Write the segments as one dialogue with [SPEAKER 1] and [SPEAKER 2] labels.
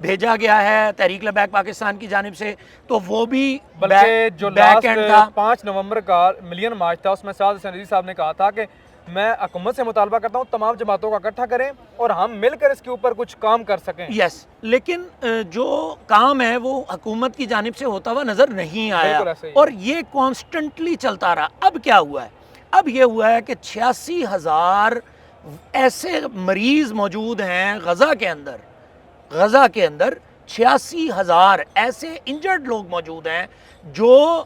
[SPEAKER 1] بھیجا گیا ہے تحریک لبیک پاکستان کی جانب سے تو وہ بھی
[SPEAKER 2] بلکہ جو
[SPEAKER 1] بیک اینڈ تھا.
[SPEAKER 2] لاسٹ 5 نومبر کا ملین مارچ تھا اس میں سعد حسین عزیزی صاحب نے کہا تھا کہ میں حکومت سے مطالبہ کرتا ہوں تمام جماعتوں کا اکٹھا کریں اور ہم مل کر اس کے اوپر کچھ کام کر سکیں.
[SPEAKER 1] یس لیکن جو کام ہے وہ حکومت کی جانب سے ہوتا ہوا نظر نہیں آیا
[SPEAKER 2] بالکل ایسے ہی.
[SPEAKER 1] اور یہ کانسٹنٹلی چلتا رہا. اب کیا ہوا ہے؟ اب یہ ہوا ہے کہ 86,000 ایسے مریض موجود ہیں غزہ کے اندر 86,000 ایسے انجرڈ لوگ موجود ہیں جو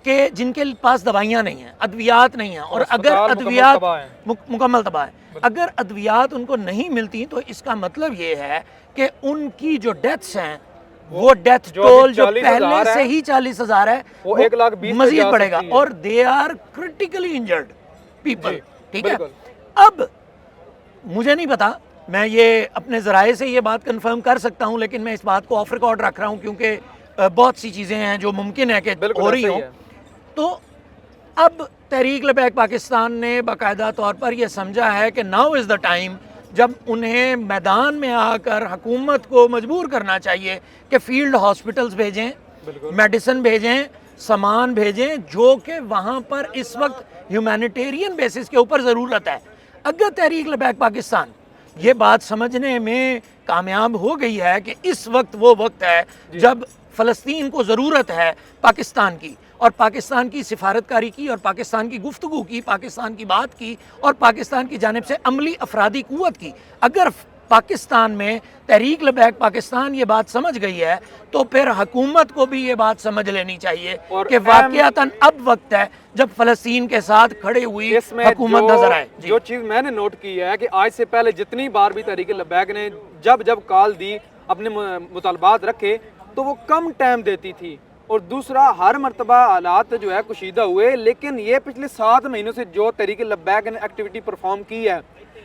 [SPEAKER 1] کہ جن کے پاس دوائیاں نہیں ہیں، ادویات نہیں ہیں، اور اگر ادویات مکمل تباہ ہیں، اگر ادویات ان کو نہیں ملتی تو اس کا مطلب یہ ہے کہ ان کی جو ڈیتھس ہیں وہ ڈیتھ ٹول جو پہلے سے ہی 40,000 ہے
[SPEAKER 2] وہ 1,20,000
[SPEAKER 1] مزید بڑھے گا اور they are critically injured people. ٹھیک ہے. اب مجھے نہیں پتا، میں یہ اپنے ذرائع سے یہ بات کنفرم کر سکتا ہوں لیکن میں اس بات کو آف ریکارڈ رکھ رہا ہوں کیونکہ بہت سی چیزیں ہیں جو ممکن ہے کہ ہو رہی ہوں. تو اب تحریک لبیک پاکستان نے باقاعدہ طور پر یہ سمجھا ہے کہ ناؤ از دا ٹائم جب انہیں میدان میں آ کر حکومت کو مجبور کرنا چاہیے کہ فیلڈ ہاسپٹلز بھیجیں، میڈیسن بھیجیں، سامان بھیجیں جو کہ وہاں پر اس وقت ہیومینیٹیرین بیسس کے اوپر ضرورت ہے. اگر تحریک لبیک پاکستان یہ بات سمجھنے میں کامیاب ہو گئی ہے کہ اس وقت وہ وقت ہے جب فلسطین کو ضرورت ہے پاکستان کی، اور پاکستان کی سفارتکاری کی، اور پاکستان کی گفتگو کی، پاکستان کی بات کی، اور پاکستان کی جانب سے عملی افرادی قوت کی، اگر پاکستان میں تحریک لبیک پاکستان یہ بات سمجھ گئی ہے تو پھر حکومت کو بھی یہ بات سمجھ لینی چاہیے کہ واقعتاً اب وقت ہے جب فلسطین کے ساتھ کھڑی ہوئی حکومت نظر آئے.
[SPEAKER 2] جو چیز میں نے نوٹ کی ہے کہ آج سے پہلے جتنی بار بھی تحریک لبیک نے جب کال دی، اپنے مطالبات رکھے تو وہ کم ٹائم دیتی تھی، اور دوسرا ہر مرتبہ حالات جو ہے کشیدہ ہوئے. لیکن یہ پچھلے 7 مہینوں سے جو تحریک لبیک نے ایکٹیویٹی پرفارم کی ہے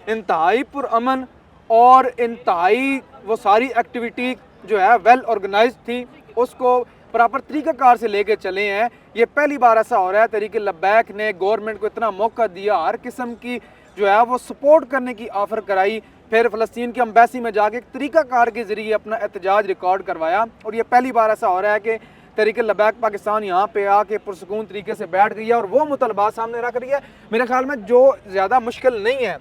[SPEAKER 2] انتہائی پرامن اور انتہائی وہ ساری ایکٹیویٹی جو ہے ویل آرگنائز تھی، اس کو پراپر طریقہ کار سے لے کے چلے ہیں. یہ پہلی بار ایسا ہو رہا ہے تحریک لبیک نے گورنمنٹ کو اتنا موقع دیا، ہر قسم کی جو ہے وہ سپورٹ کرنے کی آفر کرائی، پھر فلسطین کی امبیسی میں جا کے ایک طریقہ کار کے ذریعے اپنا احتجاج ریکارڈ کروایا. اور یہ پہلی بار ایسا ہو رہا ہے کہ تحریک لبیک پاکستان یہاں پہ آ کے پرسکون طریقے سے بیٹھ گئی ہے اور وہ مطالبات سامنے رکھ رہی ہے. میرے خیال میں جو زیادہ مشکل نہیں ہے،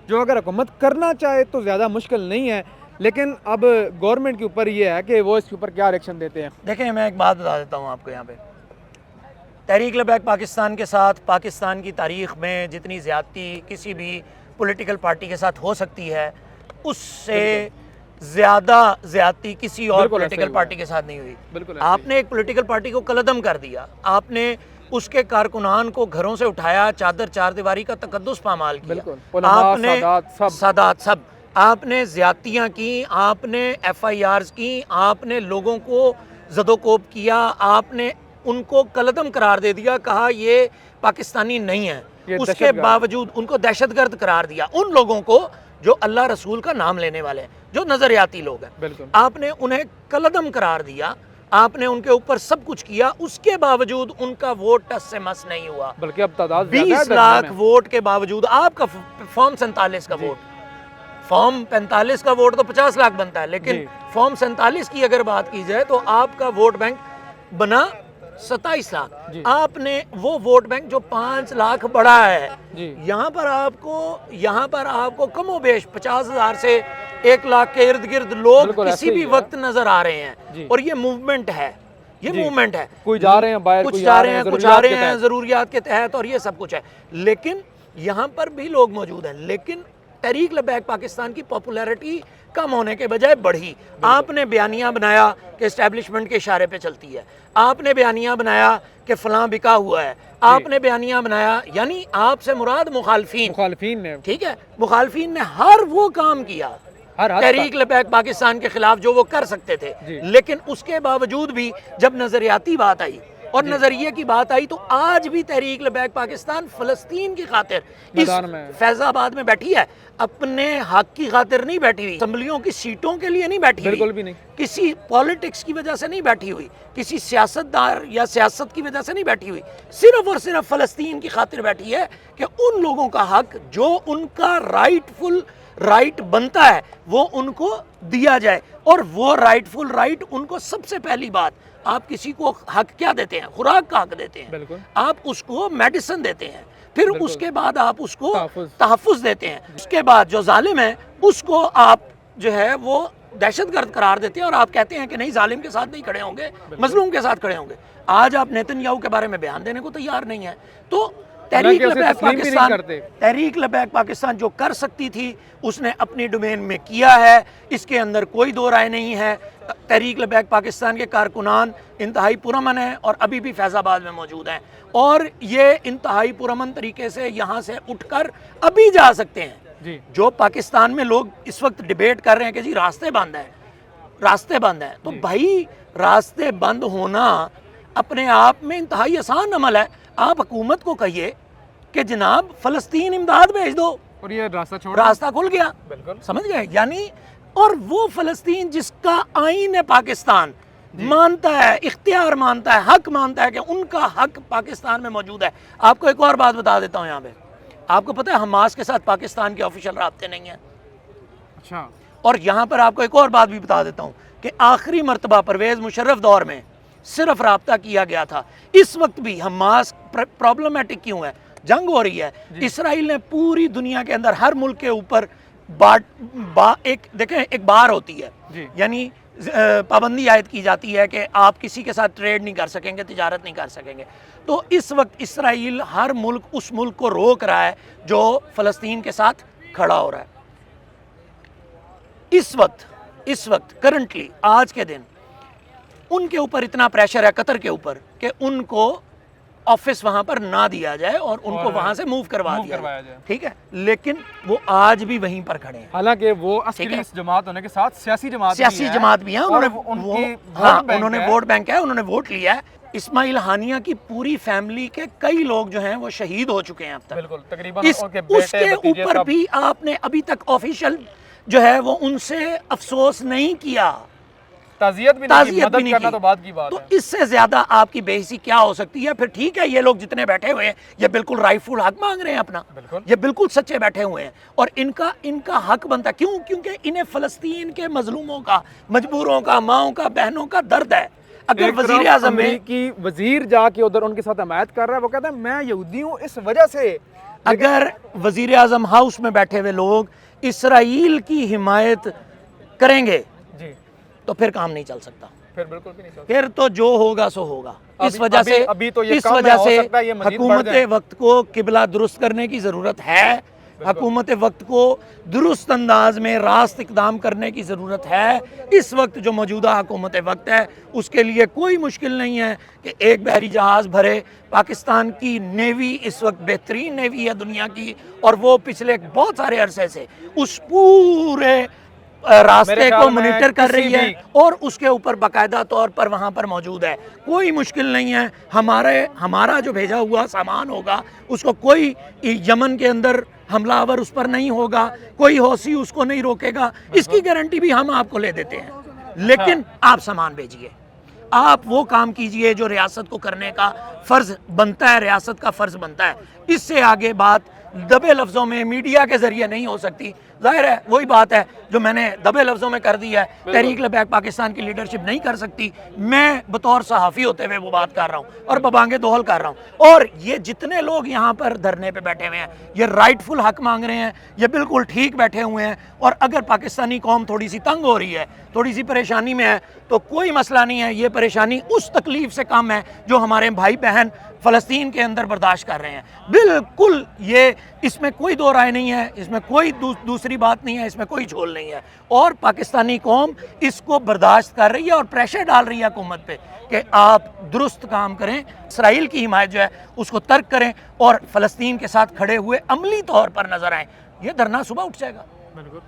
[SPEAKER 2] جو اگر حکومت کرنا چاہے تو زیادہ مشکل نہیں ہے، لیکن اب گورنمنٹ کے اوپر یہ ہے کہ وہ اس کے اوپر کیا ریئیکشن دیتے ہیں.
[SPEAKER 1] دیکھیں میں ایک بات بتا دیتا ہوں آپ کو یہاں پہ. تحریک لبیک پاکستان کے ساتھ پاکستان کی تاریخ میں جتنی زیادتی کسی بھی پولیٹیکل پارٹی کے ساتھ ہو سکتی ہے اس سے زیادہ زیادتی کسی اور پولیٹیکل پارٹی کے ساتھ نہیں ہوئی. آپ نے ایک پولیٹیکل پارٹی کو قلعدم کر دیا، آپ نے اس کے کارکنان کو گھروں سے اٹھایا، چادر چار دیواری کا تقدس پامال کیا، آپ نے سادات سب، آپ نے زیادتیاں کی، آپ نے ایف آئی آرز کی، آپ نے لوگوں کو زد و کوب کیا، آپ نے ان کو قلعدم قرار دے دیا، کہا یہ پاکستانی نہیں ہے. اس کے باوجود ان کو دہشت گرد قرار دیا. ان لوگوں کو جو اللہ رسول کا نام لینے والے ہیں، جو نظریاتی لوگ ہیں، آپ نے انہیں قلعدم قرار دیا، آپ نے ان کے اوپر سب کچھ کیا. اس کے باوجود ان کا ووٹ ٹس سے مس نہیں ہوا.
[SPEAKER 2] بلکہ اب تعداد
[SPEAKER 1] 20 لاکھ ووٹ کے باوجود آپ کا فارم 47 کا ووٹ، فارم 45 کا ووٹ تو 50 لاکھ بنتا ہے، لیکن فارم 47 کی اگر بات کی جائے تو آپ کا ووٹ بینک بنا 27 لاکھ. آپ نے وہ ووٹ بینک جو 5 لاکھ بڑا ہے، یہاں پر آپ کو کم و بیش 50,000 سے 1 لاکھ کے ارد گرد لوگ کسی بھی وقت نظر آ رہے ہیں. اور یہ موومنٹ ہے، یہ موومنٹ ہے،
[SPEAKER 2] کوئی جا رہے ہیں باہر،
[SPEAKER 1] کچھ جا رہے ہیں، کچھ آ رہے ہیں ضروریات کے تحت، اور یہ سب کچھ ہے. لیکن یہاں پر بھی لوگ موجود ہیں. لیکن تحریک لبیک پاکستان کی پاپولیرٹی کم ہونے کے بجائے بڑھی. آپ نے بیانیہ بنایا کہ اسٹیبلشمنٹ کے اشارے پہ چلتی ہے، آپ نے بیانیہ بنایا کہ فلاں بکا ہوا ہے، آپ نے بیانیہ بنایا، یعنی آپ سے مراد مخالفین نے، ٹھیک ہے، مخالفین نے ہر وہ کام کیا تحریک لبیک پاکستان کے خلاف جو وہ کر سکتے تھے. لیکن اس کے باوجود بھی جب نظریاتی بات آئی اور نظریے کی بات آئی تو آج بھی تحریک لبیک پاکستان فلسطین کی خاطر اس فیض آباد میں بیٹھی ہے، اپنے حق کی خاطر نہیں بیٹھی ہوئی، اسمبلیوں کی سیٹوں کے لیے نہیں بیٹھی ہوئی،
[SPEAKER 2] بالکل بھی نہیں،
[SPEAKER 1] کسی پالیٹکس کی وجہ سے نہیں بیٹھی ہوئی، کسی سیاستدار یا سیاست کی وجہ سے نہیں بیٹھی ہوئی، صرف اور صرف فلسطین کی خاطر بیٹھی ہے کہ ان لوگوں کا حق جو ان کا رائٹ فل رائٹ بنتا ہے وہ ان کو دیا جائے. اور وہ رائٹ فل رائٹ ان کو سب سے پہلی بات, آپ کسی کو حق کیا دیتے ہیں؟ خوراک کا حق دیتے ہیں.
[SPEAKER 2] بالکل.
[SPEAKER 1] آپ اس کو میڈیسن دیتے ہیں, پھر اس کے بعد آپ اس کو
[SPEAKER 2] تحفظ.
[SPEAKER 1] تحفظ دیتے ہیں. اس کے بعد جو ظالم ہے اس کو آپ جو ہے وہ دہشت گرد قرار دیتے ہیں, اور آپ کہتے ہیں کہ نہیں ظالم کے ساتھ نہیں کھڑے ہوں گے, مظلوم کے ساتھ کھڑے ہوں گے. آج آپ نیتن یاہو کے بارے میں بیان دینے کو تیار نہیں ہیں. تو تحریک لبیک پاکستان, تحریک لبیک پاکستان جو کر سکتی تھی اس نے اپنی ڈومین میں کیا ہے, اس کے اندر کوئی دو رائے نہیں ہے. تحریک لبیک پاکستان کے کارکنان انتہائی پرامن ہیں اور ابھی بھی فیض آباد میں موجود ہیں, اور یہ انتہائی پرامن طریقے سے یہاں سے اٹھ کر ابھی جا سکتے ہیں.
[SPEAKER 2] جی.
[SPEAKER 1] جو پاکستان میں لوگ اس وقت ڈیبیٹ کر رہے ہیں کہ جی راستے بند ہیں, راستے بند ہیں, تو بھائی راستے بند ہونا اپنے آپ میں انتہائی آسان عمل ہے. آپ حکومت کو کہیے کہ جناب فلسطین امداد بھیج دو,
[SPEAKER 2] اور یہ
[SPEAKER 1] راستہ کھل گیا.
[SPEAKER 2] بالکل.
[SPEAKER 1] سمجھ گئے؟ یعنی اور وہ فلسطین جس کا آئین پاکستان مانتا ہے, اختیار مانتا ہے, حق مانتا ہے کہ ان کا حق پاکستان میں موجود ہے. آپ کو ایک اور بات بتا دیتا ہوں یہاں پہ, آپ کو پتہ ہے حماس کے ساتھ پاکستان کے آفیشیل رابطے نہیں ہیں.
[SPEAKER 2] اچھا.
[SPEAKER 1] اور یہاں پر آپ کو ایک اور بات بھی بتا دیتا ہوں کہ آخری مرتبہ پرویز مشرف دور میں صرف رابطہ کیا گیا تھا. اس وقت بھی حماس پرابلمٹک کیوں ہے؟ جنگ ہو رہی ہے. اسرائیل نے پوری دنیا کے اندر ہر ملک کے اوپر دیکھیں ایک بار ہوتی ہے, یعنی پابندی عائد کی جاتی ہے کہ آپ کسی کے ساتھ ٹریڈ نہیں کر سکیں گے, تجارت نہیں کر سکیں گے. تو اس وقت اسرائیل ہر ملک اس ملک کو روک رہا ہے جو فلسطین کے ساتھ کھڑا ہو رہا ہے. اس وقت کرنٹلی آج کے دن ان کے اوپر اتنا پریشر ہے قطر کے اوپر کہ ان کو آفس وہاں پر نہ دیا جائے اور ان کو وہاں سے موو کروا دیا جائے. ٹھیک ہے, لیکن وہ آج بھی وہیں پر کھڑے ہیں.
[SPEAKER 2] حالانکہ وہ عسکری جماعت ہونے کے ساتھ سیاسی جماعت بھی
[SPEAKER 1] ہیں. انہوں نے ووٹ بینک ہے, انہوں نے ووٹ لیا ہے. اسماعیل ہانیہ کی پوری فیملی کے کئی لوگ جو ہیں وہ شہید ہو چکے ہیں اب تک.
[SPEAKER 2] بالکل. تقریباً
[SPEAKER 1] اس کے اوپر بھی آپ نے ابھی تک آفیشیل جو ہے وہ ان سے افسوس نہیں کیا,
[SPEAKER 2] تعزیت بھی نہیں کرنا تو بات کی بات ہے.
[SPEAKER 1] تو اس سے زیادہ آپ کی بے حسی کیا ہو سکتی ہے؟ پھر ٹھیک ہے, یہ لوگ جتنے بیٹھے ہوئے ہیں یہ بالکل رائٹ فل حق مانگ رہے ہیں اپنا, یہ بالکل سچے بیٹھے ہوئے ہیں, اور ان کا حق بنتا ہے. کیوں؟ کیونکہ انہیں فلسطین کے مظلوموں کا, مجبوروں کا, ماؤں کا, بہنوں کا درد ہے. اگر وزیر اعظم
[SPEAKER 2] کی وزیر جا کے ادھر ان کے ساتھ حمایت کر رہا ہے, وہ کہتا ہے میں یہودی ہوں اس وجہ سے.
[SPEAKER 1] اگر وزیر اعظم ہاؤس میں بیٹھے ہوئے لوگ اسرائیل کی حمایت کریں گے تو پھر کام نہیں چل سکتا.
[SPEAKER 2] پھر بالکل بھی نہیں چل سکتا.
[SPEAKER 1] پھر تو جو ہوگا سو ہوگا. اس وجہ سے حکومت وقت کو قبلہ درست کرنے کی ضرورت ہے. حکومت وقت کو درست انداز میں راست اقدام کرنے کی ضرورت ہے. اس وقت جو موجودہ حکومت وقت ہے اس کے لیے کوئی مشکل نہیں ہے کہ ایک بحری جہاز بھرے. پاکستان کی نیوی اس وقت بہترین نیوی ہے دنیا کی, اور وہ پچھلے بہت سارے عرصے سے اس پورے راستے کو مانیٹر کر رہی ہے اور اس کے اوپر باقاعدہ طور پر وہاں پر موجود ہے. کوئی مشکل نہیں ہے. ہمارا جو بھیجا ہوا سامان ہوگا اس کو کوئی یمن کے اندر حملہ آور اس پر نہیں ہوگا, کوئی حوثی اس کو نہیں روکے گا. اس کی گارنٹی بھی ہم آپ کو لے دیتے ہیں. لیکن آپ سامان بھیجیے, آپ وہ کام کیجئے جو ریاست کو کرنے کا فرض بنتا ہے, ریاست کا فرض بنتا ہے. اس سے آگے بات دبے لفظوں میں میڈیا کے ذریعے نہیں ہو سکتی. ظاہر ہے وہی بات ہے جو میں نے دبے لفظوں میں کر دی ہے. تحریک لبیک پاکستان کی لیڈرشپ نہیں کر سکتی. میں بطور صحافی ہوتے ہوئے وہ بات کر رہا ہوں اور ببانگے دوہل کر رہا ہوں. اور یہ جتنے لوگ یہاں پر دھرنے پہ بیٹھے ہوئے ہیں یہ رائٹ فل حق مانگ رہے ہیں, یہ بالکل ٹھیک بیٹھے ہوئے ہیں. اور اگر پاکستانی قوم تھوڑی سی تنگ ہو رہی ہے, تھوڑی سی پریشانی میں ہے, تو کوئی مسئلہ نہیں ہے. یہ پریشانی اس تکلیف سے کم ہے جو ہمارے بھائی بہن فلسطین کے اندر برداشت کر رہے ہیں. بالکل یہ اس میں کوئی دو رائے نہیں ہے, اس میں کوئی دوسری بات نہیں ہے, اس میں کوئی جھول نہیں ہے. اور پاکستانی قوم اس کو برداشت کر رہی ہے اور پریشر ڈال رہی ہے حکومت پہ کہ آپ درست کام کریں, اسرائیل کی حمایت جو ہے اس کو ترک کریں اور فلسطین کے ساتھ کھڑے ہوئے عملی طور پر نظر آئیں. یہ دھرنا صبح اٹھ جائے گا.
[SPEAKER 2] بالکل.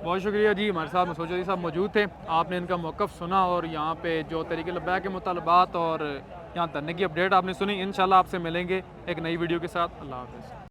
[SPEAKER 2] بہت شکریہ جی. ہمارے ساتھ مسعود چودھری صاحب موجود تھے. آپ نے ان کا موقف سنا اور یہاں پہ جو تحریک لبیک کے مطالبات اور یہاں دھرنے کی اپڈیٹ آپ نے سنی. انشاءاللہ آپ سے ملیں گے ایک نئی ویڈیو کے ساتھ. اللہ حافظ.